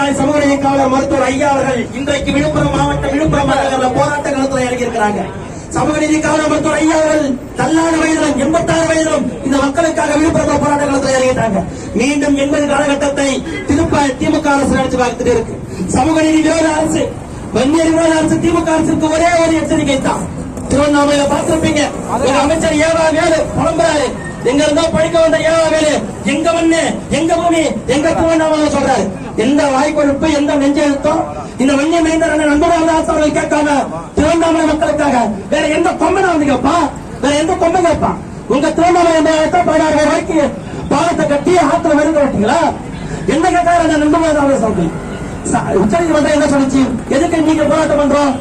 விவசாய சமூக நீதி காவலர் மருத்துவர் ஐயா அவர்கள் இன்றைக்கு விழுப்புரம் மாவட்டம் விழுப்புரம் மாவட்டத்தில் போராட்ட களத்தில் இறங்கியிருக்கிறாங்க. சமூக நீதி காவலர் மருத்துவர் ஐயா அவர்கள் தள்ளாத வயதிலும் 86 வயதிலும் இந்த மக்களுக்காக விழுப்புரம் போராட்ட களத்தில் இறங்கிட்டாங்க. மீண்டும் 80 காலகட்டத்தை திருப்ப திமுக அரசு நினைச்சு பார்த்துட்டு இருக்கு. சமூக நீதி விரோத அரசு, வன்னியர் விரோத அரசு திமுக அரசுக்கு ஒரே ஒரு எச்சரிக்கை தான். திருவண்ணாமலையில பார்த்திருப்பீங்க, அமைச்சர் ஏவா வேலு புலம்புறாரு, எங்க இருந்தா படிக்க வந்த ஏவா வேலு எங்க மண்ணு எங்க பூமி எங்க திருவண்ணாமலை சொல்றாரு. எந்த வாய்க்கொழுப்பு எந்த நெஞ்செழுத்தம் இந்த வன்னிய மைந்தர் நண்பராதாஸ் அவர்கள் கேட்காம திருவண்ணாமலை மக்களுக்காக வேற எந்த கொம்பனை வந்து கேட்பான், வேற எந்த கொம்பை கேட்பான்? உங்க திருவண்ணாமலை 16 ரூபாய்க்கு பாலத்தை கட்டி ஆத்துல வெறுங்க விட்டீங்களா? என்ன கேட்டாரு அந்த நண்பராதாஸ் அவர்கள்? உச்சநீதிமன்றம் என்ன சொல்லிச்சு? எதுக்கு நீங்க போராட்டம் பண்றோம்,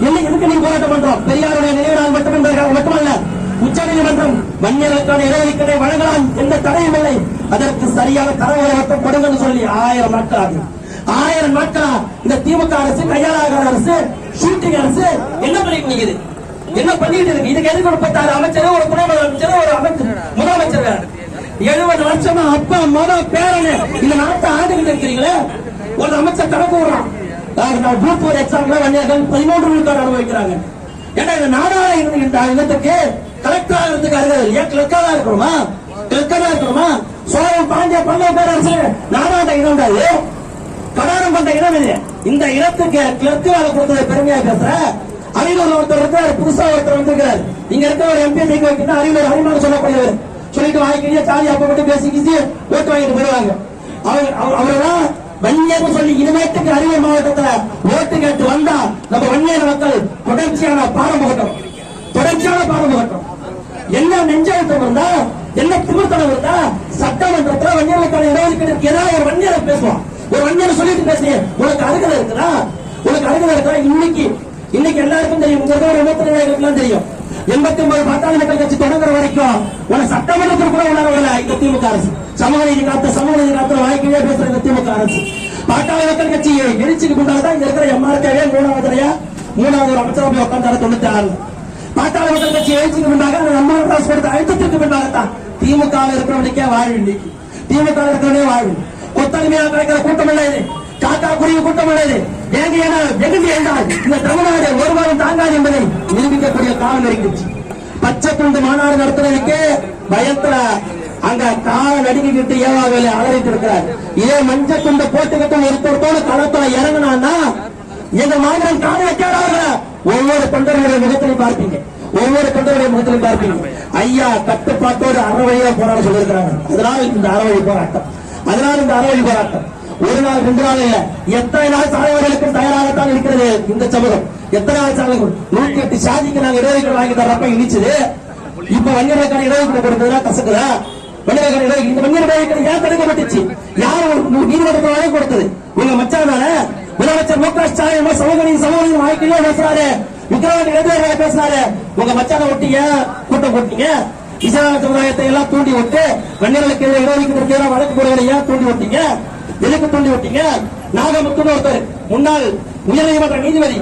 எதுக்கு நீங்க போராட்டம் பண்றோம்? பெரியாருடைய நினைவு நாள் மட்டுமல்ல, உச்சநீதிமன்றம் வன்னியர்களுக்கான இடஒதுக்கீட்டை வழங்கலாம், எந்த தடையும் இல்லை, அதற்கு சரியான தரவுகளை கொடுங்கன்னு சொல்லி 1000 நாட்கள் ஆகும். 1000 நாட்களா இந்த திமுக அரசு, கையாளாத அரசு, ஷூட்டிங் அரசு என்ன பண்ணிட்டு நிக்குது? என்ன பண்ணிட்டு இருக்கு? இதுக்கு எதுக்கு 36 அமைச்சர், ஒரு துணை முதலமைச்சர், ஒரு அமைச்சர், முதலமைச்சர் வேற 70 வருஷமா அப்பா மகன் பேரனு இந்த நாட்டை ஆண்டுகிட்டு இருக்கிறீங்களே. ஒரு அமைச்சர் கணக்கு விடுறான், குரூப் 4 எக்ஸாம்ல வன்னியர்கள் 13 விழுக்காடு அனுபவிக்கிறாங்க. ஏன்னா இந்த நாடாக இந்த இனத்துக்கு கலெக்டரா இருக்கிறதுக்கு அருகது ஏன் கிளர்க்காக இருக்கணுமா? கிளர்க்காக இருக்கணுமா? சோழன் பாண்டிய பல்லவ பேரரசு நாடாண்ட இனம் தான், கடாரம் கொண்ட இனம் இது. இந்த இனத்துக்கு கிளர்க்கு வேலை கொடுத்தது பெருமையா பேசுற அரியலூர் ஒருத்தர் இருக்காரு, புதுசா ஒருத்தர் வந்திருக்காரு. இங்க இருக்க ஒரு எம்பி நீங்க வைக்கிட்டா அரியலூர் அரிமான சொல்லக்கூடியவர் சொல்லிட்டு வாங்கிக்கிட்டே சாதி அப்ப மட்டும் பேசி கிசி ஓட்டு வாங்கிட்டு போயிடுவாங்க. அவர்தான் வன்னியர் சொல்லி இனிமேட்டுக்கு அரியலூர் மாவட்டத்துல ஓட்டு கேட்டு வந்தா நம்ம வன்னியர் மக்கள் தொடர்ச்சியான பாடம் புகட்டும். என்ன நெஞ்செழுத்தம் இருந்தா, என்ன திமிர்த்தனம் இருந்தா சட்டமன்றத்தில் வன்னியர்களுக்கான இடஒதுக்கீடு ஏதாவது ஒரு வன்னியரை பேசுவான். ஒரு வன்னியரை சொல்லிட்டு பேசுறீங்க, உனக்கு அருகதை இருக்குதா? உனக்கு அருகதை இருக்கா? இன்னைக்கு எல்லாருக்கும் தெரியும், உங்க ஒரு 23 தெரியும். 89 பாட்டாளி மக்கள் கட்சி தொடங்குற வரைக்கும் உனக்கு சட்டமன்றத்தில் கூட உணரவில்லை இந்த திமுக அரசு. சமூக நீதி காத்த வாய்க்கவே பேசுற இந்த திமுக அரசு. பாட்டாளி மக்கள் கட்சியை எழுச்சிக்கு கொண்டாதான் இங்க இருக்கிற எம்ஆர்கே 3வது ஒரு அமைச்சராக போய் உட்கார்ந்தாரு 96. பாட்டாளி மக்கள் கட்சி எழுச்சிக்கு முன்பாக நம்மால் கொடுத்த அழுத்தத்திற்கு பின்பாகத்தான் திமுக இருக்கிறவனுக்கே வாழ்வு. இன்னைக்கு திமுக இருக்கிறவனே வாழ்வு. கொத்தடிமையாக கிடைக்கிற கூட்டம் இல்ல இது, காக்கா குருவி கூட்டம் இல்ல இது. இந்த தமிழ்நாடு ஒருவரும் தாங்காது என்பதை நிரூபிக்கக்கூடிய காலம் நெருங்கிடுச்சு. பச்சை துண்டு மாநாடு நடத்துறதுக்கு பயத்துல அங்க கால நடுங்கிட்டு ஏவா வேலை அலறிட்டு இருக்கிறார். இதே மஞ்சள் துண்டை போட்டுக்கிட்டு ஒருத்தரோடு களத்துல இறங்கினா எங்க மாநிலம் காண வைக்காத ஒவ்வொரு தொண்டர்களுடைய முகத்திலையும் பார்ப்பீங்க, ஒவ்வொரு தொண்டருடைய முகத்திலையும் பார்ப்பீங்க. ஐயா கட்டுப்பாட்டோடு அறவழியா போராட சொல்லியிருக்கிறாங்க. அதனால் இந்த அறவழி போராட்டம், ஒரு நாள் 2 நாள் இல்ல, எத்தனை நாள் சாலைகளுக்கும் தயாராகத்தான் இருக்கிறது இந்த சமூகம். எத்தனை நாள் சாலைகள் 108 சாதிக்கு நாங்க இடஒதுக்கீடு வாங்கி தரப்ப இனிச்சது. இப்ப வன்னியர்களுக்கான இடஒதுக்கீடு கொடுத்ததுனா கசக்குதா? வன்னியர்களுக்கான இடஒதுக்கீடு, இந்த வன்னியர் இடஒதுக்கீடு ஏன் தடுக்கப்பட்டுச்சு? யார் நீதிமன்றத்தில் வாங்கி கொடுத்தது? உங்க மச்சானால முதலமைச்சர் மு க ஸ்டாலின் சமூக நீதி வாய்க்கிலே பேசுறாரு, விக்கிரவாண்டி எதிராக பேசுறாரு. உங்க மச்சான ஒட்டிங்க கூட்டம் போட்டீங்க, இஸ்லாமிய சமுதாயத்தை எல்லாம் தூண்டி விட்டு வன்னியர்களுக்கு இடஒதுக்கீடு எதிராக வழக்கு போடுவதை தூண்டி விட்டீங்க. எதுக்கு தூண்டி விட்டீங்க? நாகமுத்துன்னு ஒருத்தர் முன்னாள் உயர்நீதிமன்ற நீதிபதி,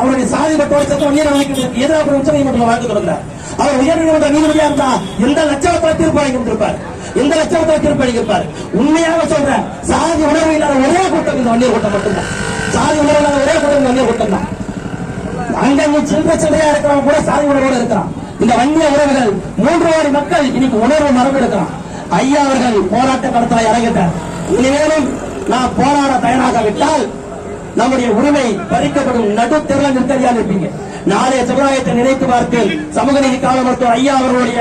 அவருடைய சாதி மட்டோட சேர்த்து வன்னியர் ஒதுக்கீட்டுக்கு எதிராக உச்ச நீதிமன்றம் வழக்கு தொடர்ந்தார். அவர் உயர்நீதிமன்ற நீதிபதியா இருந்தா எந்த லட்சத்தில் தீர்ப்பு அளித்திருப்பார், எந்த லட்சத்தில் தீர்ப்பு அளித்திருப்பார்? உண்மையாக சொல்ற சாதி உணர்வு இல்லாத ஒரே கூட்டம் இந்த வன்னியர் கூட்டம் மட்டும்தான். சாதி உணர்வு இல்லாத ஒரே கூட்டம் இந்த வன்னியர் கூட்டம் தான். அங்க சில்லறையா இருக்கிறவங்க கூட சாதி உணர்வோடு இருக்கிறான். இந்த வன்னிய உறவுகள் 3 கோடி மக்கள் இன்னைக்கு உணர்வு மறந்து இருக்கிறான். ஐயா அவர்கள் போராட்ட களத்தில் இறங்கிட்டார். இனிமேலும் நான் போராட தயாராகவிட்டால் நம்முடைய உரிமை பறிக்கப்படும் நடுத்தெருவில் நிற்கதியாக இருப்பீங்க. நாளைய சமுதாயத்தை நினைத்து பார்த்து சமூக நீதி காவலர் மருத்துவர் ஐயா அவர்களுடைய